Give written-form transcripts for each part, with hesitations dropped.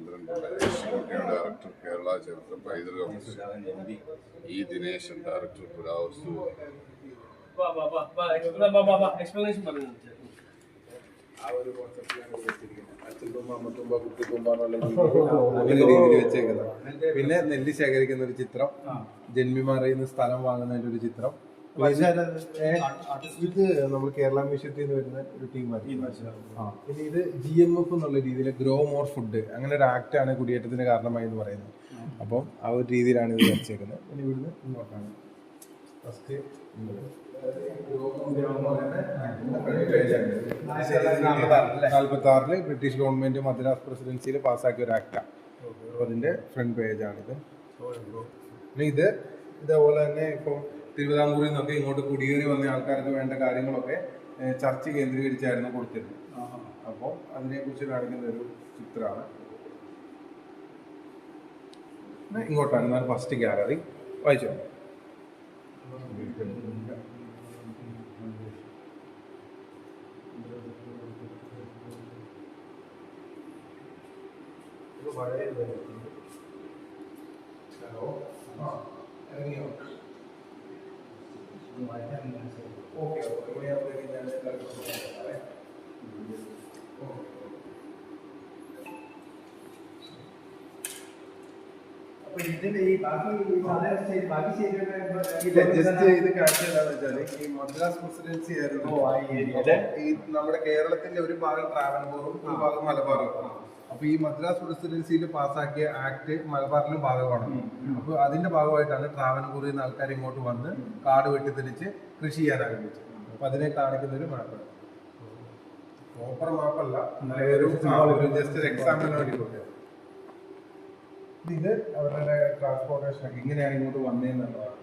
ചന്ദ്രൻ director Kerala ചരിത്ര പൈതൃകം E Dineshan director പുരാവസ്തു രീതിയിൽ വെച്ചേക്കുന്നത്. പിന്നെ നെല്ല് ശേഖരിക്കുന്ന ഒരു ചിത്രം, ജന്മിമാറിൽ നിന്ന് സ്ഥലം വാങ്ങുന്നതിന്റെ ഒരു ചിത്രം. ഇത് നമ്മൾ കേരള മ്യൂസിയത്തിൽ നിന്ന് വരുന്ന ഒരു ടീമാണ്. പിന്നെ ഇത് GMF എന്നുള്ള രീതിയിൽ ഗ്രോ മോർ ഫുഡ്, അങ്ങനെ ഒരു ആക്ട് ആണ് കുടിയേറ്റത്തിന് കാരണമായി എന്ന് പറയുന്നത്. അപ്പം ആ ഒരു രീതിയിലാണ് ഇത് വരച്ചേക്കുന്നത്. പിന്നെ ഇവിടുന്ന് ഇങ്ങോട്ടാണ് ഫസ്റ്റ് 1946 ബ്രിട്ടീഷ് ഗവൺമെന്റ് മദ്രാസ് പ്രസിഡൻസിയിൽ പാസ്സാക്കിയ ഒരു ആക്ടാണ്. അപ്പോൾ അതിന്റെ ഫ്രണ്ട് പേജാണിത്. പിന്നെ ഇതേപോലെ തന്നെ ഇപ്പോൾ തിരുവിതാംകൂറിൽ നിന്നൊക്കെ ഇങ്ങോട്ട് കുടിയേറി വന്ന ആൾക്കാർക്ക് വേണ്ട കാര്യങ്ങളൊക്കെ ചർച്ച കേന്ദ്രീകരിച്ചായിരുന്നു കൊടുത്തിരുന്നത്. അപ്പോൾ അതിനെക്കുറിച്ച് കാണിക്കുന്ന ഒരു ചിത്രമാണ്. ഇങ്ങോട്ടാണ് ഫസ്റ്റ് ഗാലറി. വായിച്ചോ. ഹലോ, ഇറങ്ങിയോ? ഓക്കെ, ജസ്റ്റ് ഇത് കാണിച്ചതാന്ന് വെച്ചാല് ഈ മദ്രാസ് പ്രസിഡൻസി ആയിരുന്നു ഈ നമ്മുടെ കേരളത്തിന്റെ ഒരു ഭാഗം ട്രാവൻകൂറും ഒരു ഭാഗം മലബാറും. അപ്പൊ ഈ മദ്രാസ് പ്രസിഡൻസിയിൽ പാസ്സാക്കിയ ആക്ട് മലബാറിലും ഭാഗമാണ്. അപ്പൊ അതിന്റെ ഭാഗമായിട്ടാണ് ട്രാവൻകൂറിൽ നിന്ന് ആൾക്കാർ ഇങ്ങോട്ട് വന്ന് കാട് വെട്ടിത്തെളിച്ച് കൃഷി ചെയ്യാൻ ആരംഭിച്ചത്. അപ്പൊ അതിനെ കാണിക്കുന്ന ഒരു മാപ്പാണ്. പ്രോപ്പർ മാപ്പല്ല, ജസ്റ്റ് ഒരു എക്സാമ്പിളിന് വേണ്ടി കൊടുക്കുക. ഇത് അവരുടെ ട്രാൻസ്പോർട്ടേഷൻ ഒക്കെ ഇങ്ങനെയാണ് ഇങ്ങോട്ട് വന്നതെന്നുള്ളതാണ്.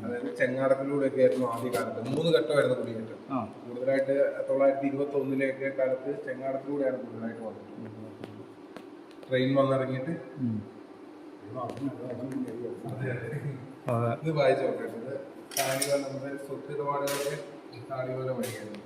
അതായത് ചെങ്ങാടത്തിലൂടെ ഒക്കെ ആയിരുന്നു ആദ്യകാലത്ത് 3 ഘട്ടമായിരുന്നു കുടിയേറ്റം. കൂടുതലായിട്ട് 1921 കാലത്ത് ചെങ്ങാടത്തിലൂടെയാണ് കൂടുതലായിട്ട് വന്നത്. ട്രെയിൻ വന്നിറങ്ങിയിട്ട് ഇത് വായിച്ചു നോക്കേണ്ടത് താളിയോല മുതൽ സ്വത്ത് ഇടപാടുകളൊക്കെ താളിയോല വഴിയായിരുന്നു.